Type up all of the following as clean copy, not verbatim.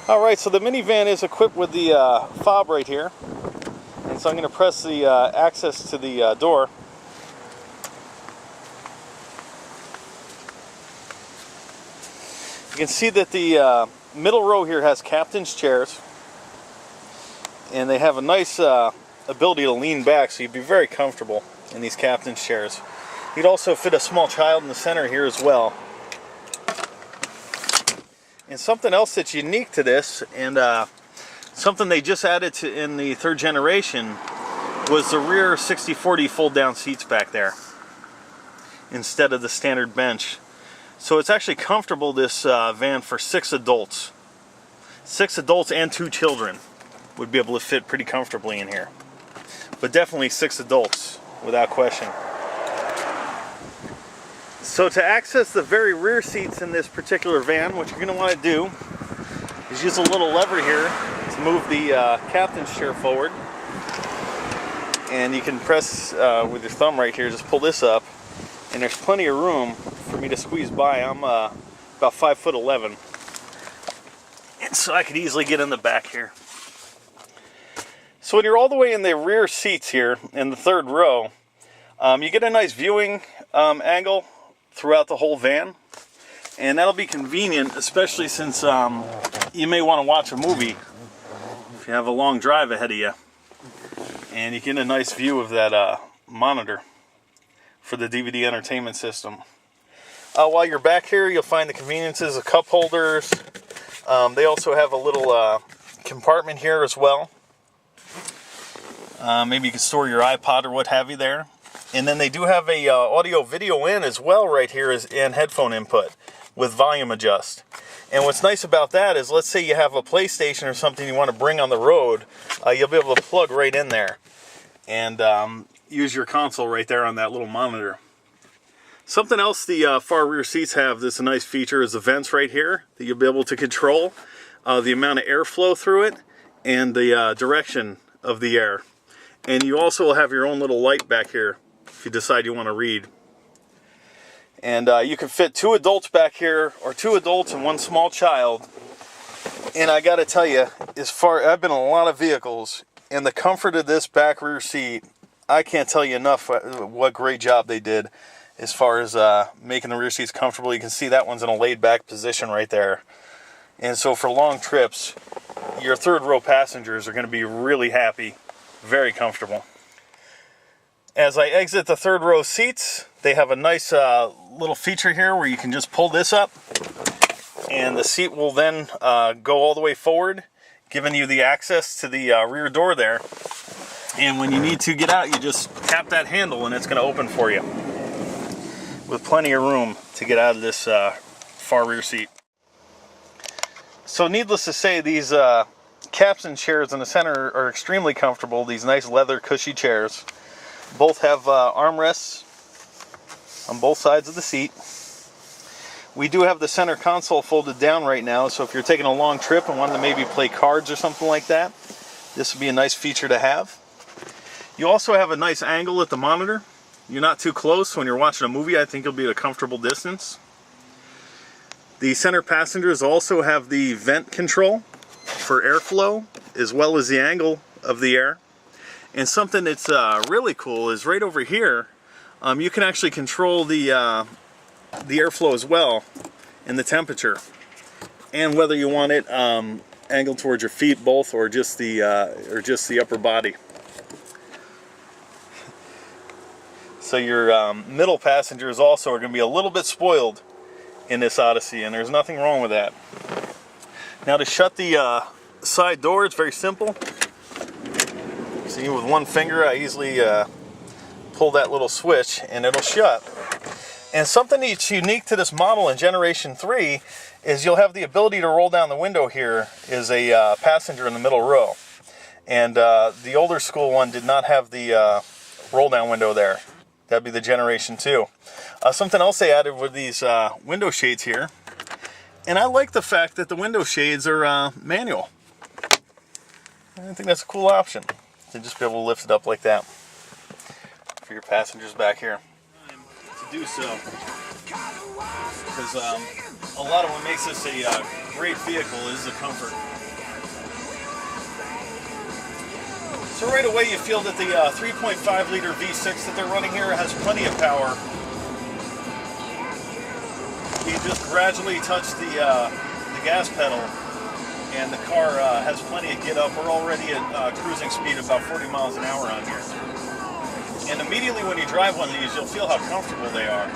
Alright, so the minivan is equipped with the fob right here. And so I'm going to press the access to the door. You can see that the middle row here has captain's chairs. And they have a nice ability to lean back, so you'd be very comfortable in these captain's chairs. You'd also fit a small child in the center here as well. And something else that's unique to this, and something they just added to in the third generation, was the rear 60/40 fold-down seats back there instead of the standard bench. So it's actually comfortable, this van, for 6 adults. 6 adults and 2 children would be able to fit pretty comfortably in here. But definitely 6 adults, without question. So to access the very rear seats in this particular van, what you're going to want to do is use a little lever here to move the captain's chair forward. And you can press with your thumb right here, just pull this up, and there's plenty of room for me to squeeze by. I'm about 5'11", and so I could easily get in the back here. So when you're all the way in the rear seats here in the third row, you get a nice viewing angle throughout the whole van, and that'll be convenient, especially since you may want to watch a movie if you have a long drive ahead of you, and you get a nice view of that monitor for the DVD entertainment system. While you're back here, you'll find the conveniences of cup holders. They also have a little compartment here as well. Maybe you can store your iPod or what have you there. And then they do have a audio video in as well right here, and headphone input with volume adjust. And what's nice about that is, let's say you have a PlayStation or something you want to bring on the road, you'll be able to plug right in there and use your console right there on that little monitor. Something else the far rear seats have that's a nice feature is the vents right here that you'll be able to control the amount of airflow through it and the direction of the air. And you also will have your own little light back here if you decide you want to read. And you can fit 2 adults back here, or 2 adults and 1 small child. And I got to tell you, I've been in a lot of vehicles, and the comfort of this back rear seat, I can't tell you enough what great job they did as far as making the rear seats comfortable. You can see that one's in a laid back position right there. And so for long trips, your third row passengers are going to be really happy, very comfortable. As I exit the third row seats, they have a nice little feature here where you can just pull this up, and the seat will then go all the way forward, giving you the access to the rear door there. And when you need to get out, you just tap that handle and it's going to open for you, with plenty of room to get out of this far rear seat. So needless to say, these captain chairs in the center are extremely comfortable. These nice leather cushy chairs. Both have armrests on both sides of the seat. We do have the center console folded down right now, so if you're taking a long trip and wanting to maybe play cards or something like that, this would be a nice feature to have. You also have a nice angle at the monitor. You're not too close. When you're watching a movie, I think you'll be at a comfortable distance. The center passengers also have the vent control for airflow, as well as the angle of the air. And something that's really cool is right over here, you can actually control the airflow as well, and the temperature, and whether you want it angled towards your feet, both, or just the upper body. So your middle passengers also are going to be a little bit spoiled in this Odyssey, and there's nothing wrong with that. Now to shut the side door, it's very simple. See, with one finger I easily pull that little switch and it'll shut. And something that's unique to this model in Generation 3 is you'll have the ability to roll down the window here as a passenger in the middle row. And the older school one did not have the roll down window there. That'd be the Generation 2. Something else they added were these window shades here. And I like the fact that the window shades are manual. I think that's a cool option, to just be able to lift it up like that for your passengers back here. To do so, because a lot of what makes this a great vehicle is the comfort. So right away you feel that the 3.5 liter V6 that they're running here has plenty of power. You just gradually touch the gas pedal and the car has plenty of get up. We're already at cruising speed about 40 miles an hour on here. And immediately when you drive one of these, you'll feel how comfortable they are.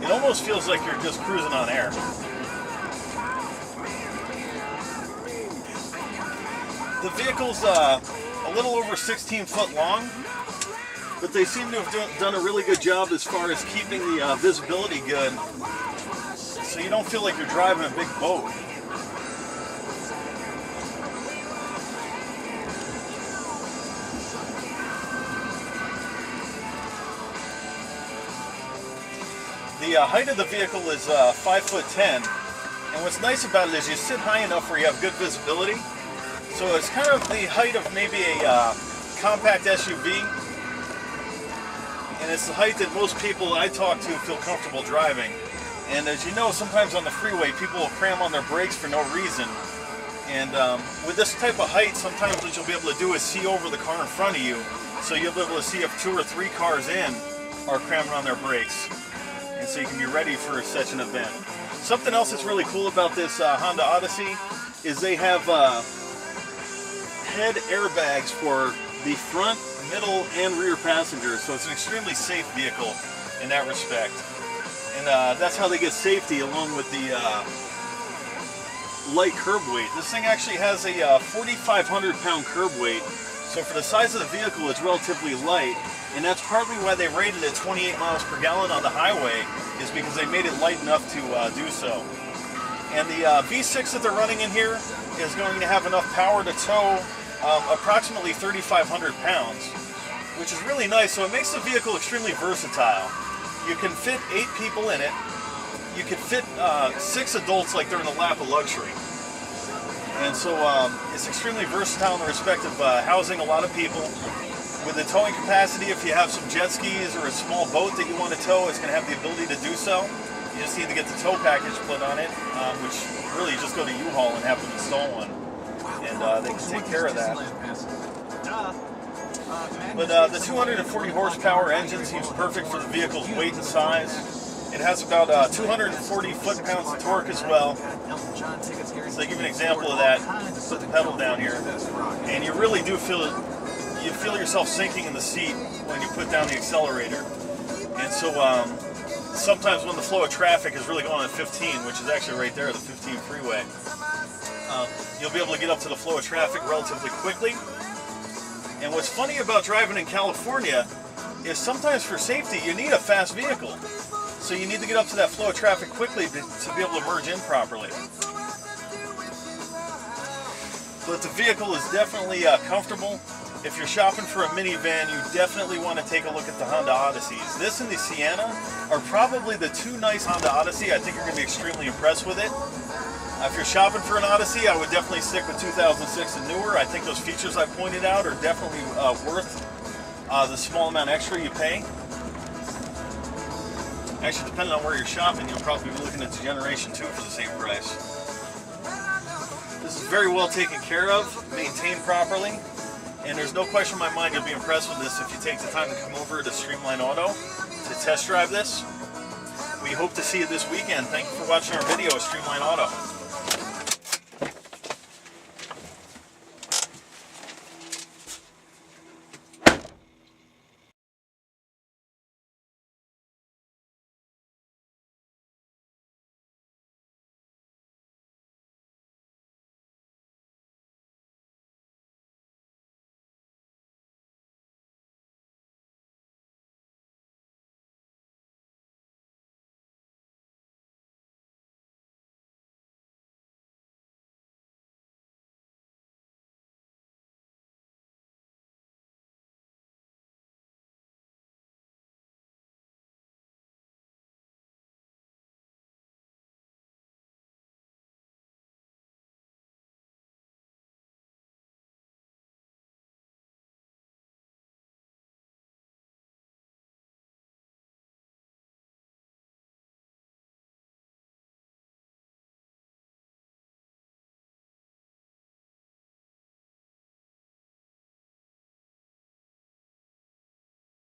It almost feels like you're just cruising on air. The vehicle's a little over 16 foot long, but they seem to have done a really good job as far as keeping the visibility good, so you don't feel like you're driving a big boat. The height of the vehicle is 5'10", and what's nice about it is you sit high enough where you have good visibility. So it's kind of the height of maybe a compact SUV, and it's the height that most people I talk to feel comfortable driving. And as you know, sometimes on the freeway people will cram on their brakes for no reason. And with this type of height, sometimes what you'll be able to do is see over the car in front of you, so you'll be able to see if 2 or 3 cars in are cramming on their brakes, and so you can be ready for such an event. Something else that's really cool about this Honda Odyssey is they have head airbags for the front, middle, and rear passengers, so it's an extremely safe vehicle in that respect. And that's how they get safety, along with the light curb weight. This thing actually has a 4,500 pound curb weight, so for the size of the vehicle it's relatively light, and that's partly why they rated it 28 miles per gallon on the highway, is because they made it light enough to do so. And the V6 that they're running in here is going to have enough power to tow approximately 3,500 pounds, which is really nice. So it makes the vehicle extremely versatile. You can fit 8 people in it. You can fit 6 adults like they're in a lap of luxury. And so it's extremely versatile in the respect of housing a lot of people. With the towing capacity, if you have some jet skis or a small boat that you want to tow, it's going to have the ability to do so. You just need to get the tow package put on it, which really you just go to U-Haul and have them install one. And they can take care of that. But the 240 horsepower engine seems perfect for the vehicle's weight and size. It has about 240 foot-pounds of torque as well. So to give you an example of that, put the pedal down here, and you really do feel yourself sinking in the seat when you put down the accelerator. And so sometimes when the flow of traffic is really going at 15, which is actually right there, the 15 freeway, you'll be able to get up to the flow of traffic relatively quickly. And what's funny about driving in California is sometimes for safety you need a fast vehicle. So you need to get up to that flow of traffic quickly to be able to merge in properly. But the vehicle is definitely comfortable. If you're shopping for a minivan, you definitely want to take a look at the Honda Odysseys. This and the Sienna are probably the 2 nice Honda Odyssey. I think you're going to be extremely impressed with it. If you're shopping for an Odyssey, I would definitely stick with 2006 and newer. I think those features I pointed out are definitely worth the small amount extra you pay. Actually, depending on where you're shopping, you'll probably be looking at the Generation 2 for the same price. This is very well taken care of, maintained properly, and there's no question in my mind you'll be impressed with this if you take the time to come over to Streamline Auto to test drive this. We hope to see you this weekend. Thank you for watching our video of Streamline Auto.